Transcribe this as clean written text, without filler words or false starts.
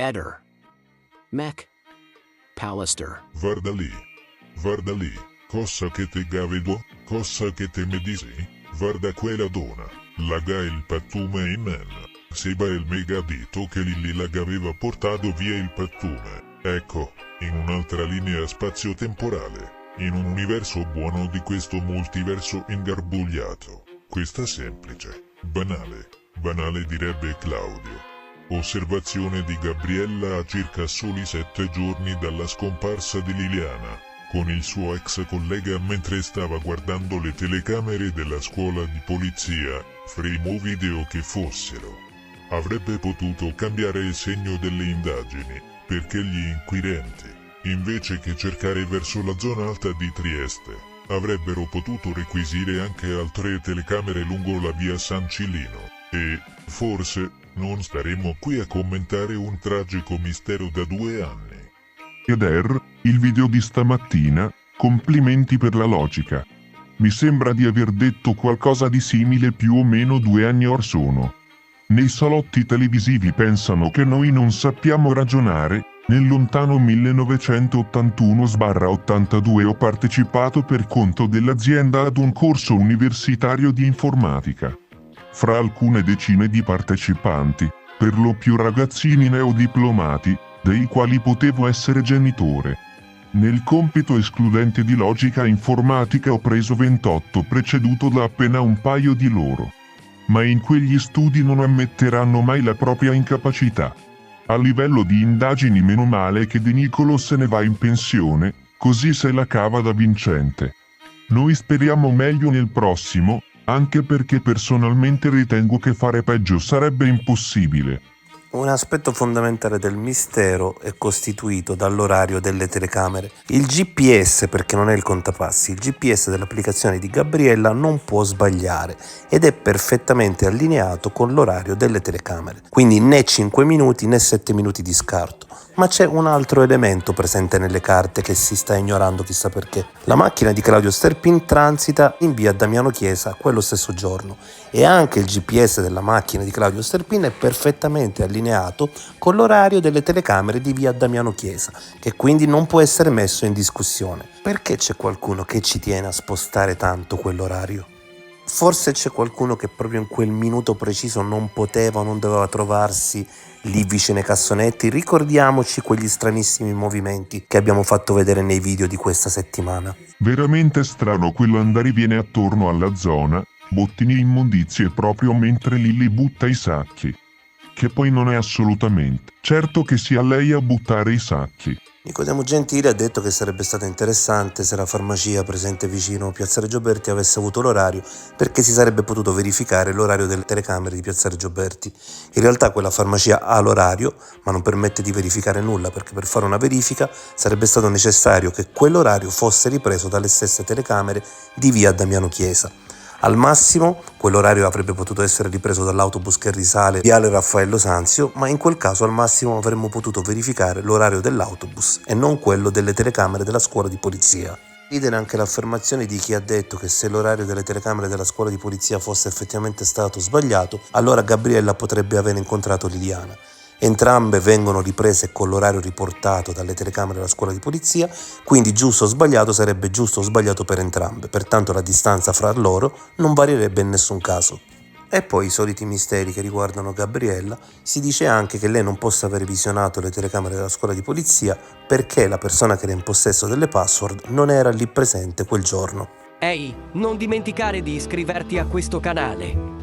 Eder. Mech. Pallister. Guarda lì, cosa che te gavedo, cosa che te mi dici, guarda quella donna, laga il pattume in men, seba il megadito che Lilli laga aveva portato via il pattume, ecco, in un'altra linea spazio-temporale, in un universo buono di questo multiverso ingarbugliato, questa semplice, banale direbbe Claudio. Osservazione di Gabriella a circa soli 7 giorni dalla scomparsa di Liliana, con il suo ex collega mentre stava guardando le telecamere della scuola di polizia, frame o video che fossero. Avrebbe potuto cambiare il segno delle indagini, perché gli inquirenti, invece che cercare verso la zona alta di Trieste, avrebbero potuto requisire anche altre telecamere lungo la via San Cilino, e, forse, non staremo qui a commentare un tragico mistero da 2 anni. Eder, il video di stamattina, complimenti per la logica. Mi sembra di aver detto qualcosa di simile più o meno 2 anni or sono. Nei salotti televisivi pensano che noi non sappiamo ragionare. Nel lontano 1981-82 ho partecipato per conto dell'azienda ad un corso universitario di informatica. Fra alcune decine di partecipanti, per lo più ragazzini neodiplomati, dei quali potevo essere genitore. Nel compito escludente di logica informatica ho preso 28, preceduto da appena un paio di loro. Ma in quegli studi non ammetteranno mai la propria incapacità. A livello di indagini meno male che De Nicolo se ne va in pensione, così se la cava da vincente. Noi speriamo meglio nel prossimo, anche perché personalmente ritengo che fare peggio sarebbe impossibile. Un aspetto fondamentale del mistero è costituito dall'orario delle telecamere. Il GPS, perché non è il contapassi, il GPS dell'applicazione di Gabriella non può sbagliare ed è perfettamente allineato con l'orario delle telecamere. Quindi né 5 minuti né 7 minuti di scarto. Ma c'è un altro elemento presente nelle carte che si sta ignorando chissà perché. La macchina di Claudio Sterpin transita in via Damiano Chiesa quello stesso giorno e anche il GPS della macchina di Claudio Sterpin è perfettamente allineato con l'orario delle telecamere di via Damiano Chiesa, che quindi non può essere messo in discussione. Perché c'è qualcuno che ci tiene a spostare tanto quell'orario? Forse c'è qualcuno che proprio in quel minuto preciso non poteva o non doveva trovarsi lì vicino ai cassonetti. Ricordiamoci quegli stranissimi movimenti che abbiamo fatto vedere nei video di questa settimana. Veramente strano quello andare viene attorno alla zona, bottini e immondizie proprio mentre Lilli butta i sacchi. Che poi non è assolutamente certo che sia lei a buttare i sacchi. Nicodemo Gentile ha detto che sarebbe stato interessante se la farmacia presente vicino Piazza Reggio Berti avesse avuto l'orario, perché si sarebbe potuto verificare l'orario delle telecamere di Piazza Reggio Berti. In realtà quella farmacia ha l'orario, ma non permette di verificare nulla, perché per fare una verifica sarebbe stato necessario che quell'orario fosse ripreso dalle stesse telecamere di via Damiano Chiesa. Al massimo, quell'orario avrebbe potuto essere ripreso dall'autobus che risale viale Raffaello Sanzio, ma in quel caso al massimo avremmo potuto verificare l'orario dell'autobus e non quello delle telecamere della scuola di polizia. Ridere anche l'affermazione di chi ha detto che se l'orario delle telecamere della scuola di polizia fosse effettivamente stato sbagliato, allora Gabriella potrebbe aver incontrato Liliana. Entrambe vengono riprese con l'orario riportato dalle telecamere della scuola di polizia, quindi giusto o sbagliato sarebbe giusto o sbagliato per entrambe, pertanto la distanza fra loro non varierebbe in nessun caso. E poi i soliti misteri che riguardano Gabriella. Si dice anche che lei non possa aver visionato le telecamere della scuola di polizia perché la persona che era in possesso delle password non era lì presente quel giorno. Ehi, non dimenticare di iscriverti a questo canale.